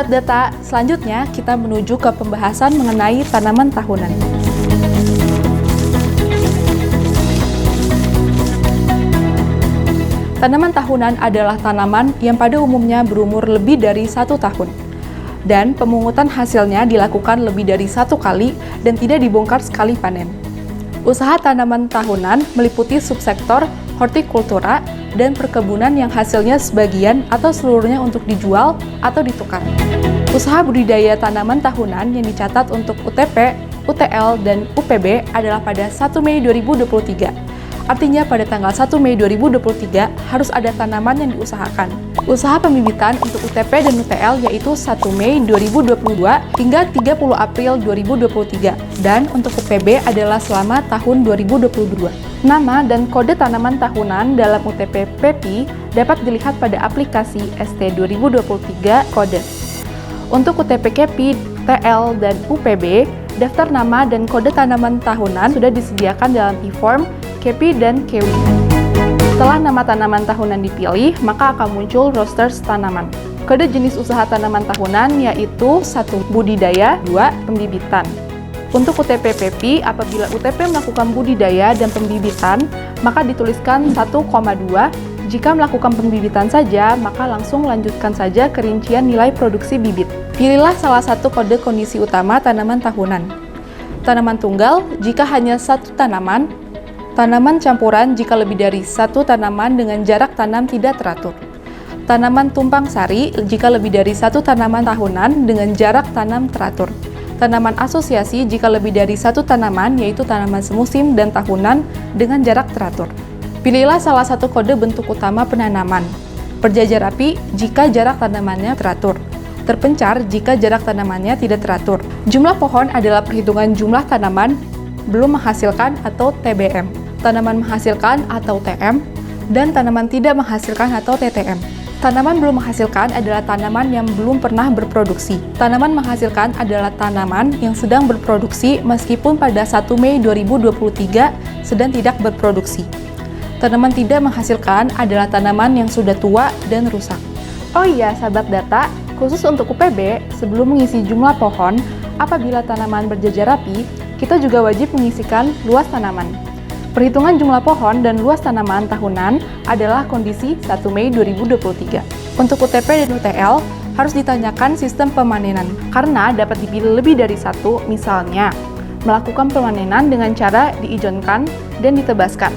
Sahabat data, selanjutnya kita menuju ke pembahasan mengenai tanaman tahunan. Tanaman tahunan adalah tanaman yang pada umumnya berumur lebih dari 1 tahun. Dan pemungutan hasilnya dilakukan lebih dari 1 kali dan tidak dibongkar sekali panen. Usaha tanaman tahunan meliputi subsektor hortikultura dan perkebunan yang hasilnya sebagian atau seluruhnya untuk dijual atau ditukar. Usaha budidaya tanaman tahunan yang dicatat untuk UTP, UTL, dan UPB adalah pada 1 Mei 2023. Artinya pada tanggal 1 Mei 2023 harus ada tanaman yang diusahakan. Usaha pembibitan untuk UTP dan UTL yaitu 1 Mei 2022 hingga 30 April 2023 dan untuk UPB adalah selama tahun 2022. Nama dan kode tanaman tahunan dalam UTP PEPI dapat dilihat pada aplikasi ST 2023 kode. Untuk UTP KEPI, TL, dan UPB, daftar nama dan kode tanaman tahunan sudah disediakan dalam e-form KEPI dan KEWI. Setelah nama tanaman tahunan dipilih, maka akan muncul roster tanaman. Kode jenis usaha tanaman tahunan yaitu 1. Budidaya, 2. Pembibitan. Untuk UTP PEPI, apabila UTP melakukan budidaya dan pembibitan, maka dituliskan 1,2. Jika melakukan pembibitan saja, maka langsung lanjutkan saja ke rincian nilai produksi bibit. Pilihlah salah satu kode kondisi utama tanaman tahunan. Tanaman tunggal jika hanya 1 tanaman, tanaman campuran jika lebih dari 1 tanaman dengan jarak tanam tidak teratur. Tanaman tumpang sari jika lebih dari 1 tanaman tahunan dengan jarak tanam teratur. Tanaman asosiasi jika lebih dari 1 tanaman yaitu tanaman semusim dan tahunan dengan jarak teratur. Pilihlah salah satu kode bentuk utama penanaman. Berjajar rapi jika jarak tanamannya teratur. Terpencar jika jarak tanamannya tidak teratur. Jumlah pohon adalah perhitungan jumlah tanaman belum menghasilkan atau TBM, tanaman menghasilkan atau TM, dan tanaman tidak menghasilkan atau TTM. Tanaman belum menghasilkan adalah tanaman yang belum pernah berproduksi. Tanaman menghasilkan adalah tanaman yang sedang berproduksi meskipun pada 1 Mei 2023 sedang tidak berproduksi. Tanaman tidak menghasilkan adalah tanaman yang sudah tua dan rusak. Oh iya, sahabat data, khusus untuk UPB, sebelum mengisi jumlah pohon, apabila tanaman berjajar rapi, kita juga wajib mengisikan luas tanaman. Perhitungan jumlah pohon dan luas tanaman tahunan adalah kondisi 1 Mei 2023. Untuk UTP dan UTL, harus ditanyakan sistem pemanenan, karena dapat dipilih lebih dari 1, misalnya, melakukan pemanenan dengan cara diijonkan dan ditebaskan.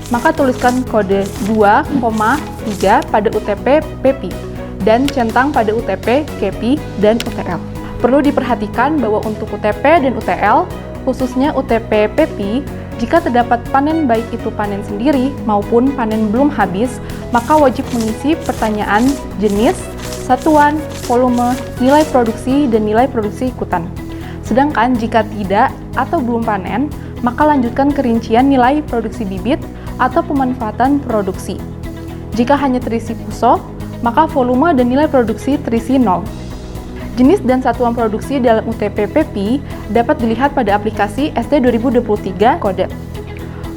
Maka tuliskan kode 2,3 pada UTP PEPI, dan centang pada UTP KEPI dan UTL. Perlu diperhatikan bahwa untuk UTP dan UTL, khususnya UTP PEPI, jika terdapat panen baik itu panen sendiri maupun panen belum habis, maka wajib mengisi pertanyaan jenis, satuan, volume, nilai produksi, dan nilai produksi ikutan. Sedangkan jika tidak atau belum panen, maka lanjutkan ke rincian nilai produksi bibit atau pemanfaatan produksi. Jika hanya terisi puso, maka volume dan nilai produksi terisi 0. Jenis dan satuan produksi dalam UTP PEPI dapat dilihat pada aplikasi ST 2023 kode.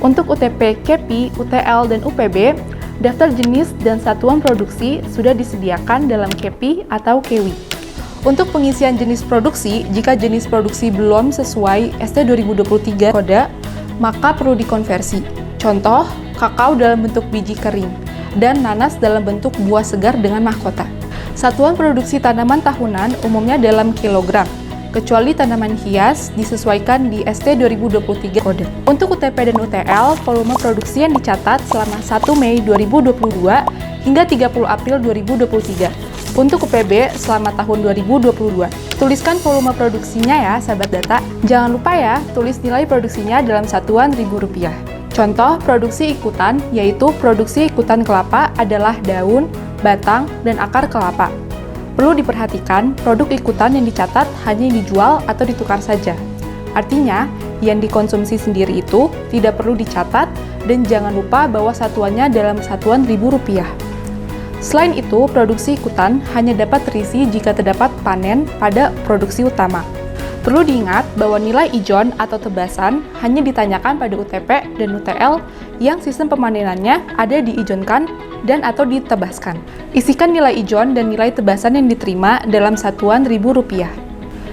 Untuk UTP KEPI, UTL, dan UPB, daftar jenis dan satuan produksi sudah disediakan dalam KEPI atau KEWI. Untuk pengisian jenis produksi, jika jenis produksi belum sesuai ST 2023 kode, maka perlu dikonversi. Contoh, kakao dalam bentuk biji kering, dan nanas dalam bentuk buah segar dengan mahkota. Satuan produksi tanaman tahunan umumnya dalam kilogram, kecuali tanaman hias disesuaikan di ST 2023 kode. Untuk UTP dan UTL, volume produksi yang dicatat selama 1 Mei 2022 hingga 30 April 2023. Untuk UPB selama tahun 2022. Tuliskan volume produksinya ya, sahabat data. Jangan lupa ya, tulis nilai produksinya dalam satuan Rp1.000. Contoh produksi ikutan, yaitu produksi ikutan kelapa adalah daun, batang, dan akar kelapa. Perlu diperhatikan, produk ikutan yang dicatat hanya dijual atau ditukar saja. Artinya, yang dikonsumsi sendiri itu tidak perlu dicatat dan jangan lupa bahwa satuannya dalam satuan Rp1.000. Selain itu, produksi ikutan hanya dapat terisi jika terdapat panen pada produksi utama. Perlu diingat bahwa nilai ijon atau tebasan hanya ditanyakan pada UTP dan UTL yang sistem pemanenannya ada diijonkan dan atau ditebaskan. Isikan nilai ijon dan nilai tebasan yang diterima dalam satuan ribu rupiah.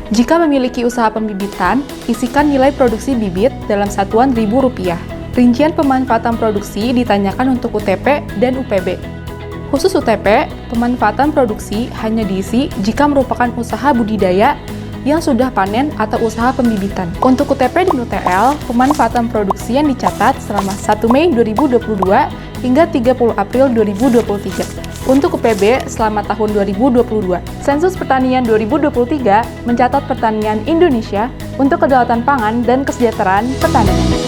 Jika memiliki usaha pembibitan, isikan nilai produksi bibit dalam satuan ribu rupiah. Rincian pemanfaatan produksi ditanyakan untuk UTP dan UPB. Khusus UTP, pemanfaatan produksi hanya diisi jika merupakan usaha budidaya yang sudah panen atau usaha pembibitan. Untuk UTP dan UTL, pemanfaatan produksi yang dicatat selama 1 Mei 2022 hingga 30 April 2023. Untuk UPB selama tahun 2022. Sensus Pertanian 2023 mencatat pertanian Indonesia untuk kedaulatan pangan dan kesejahteraan petani.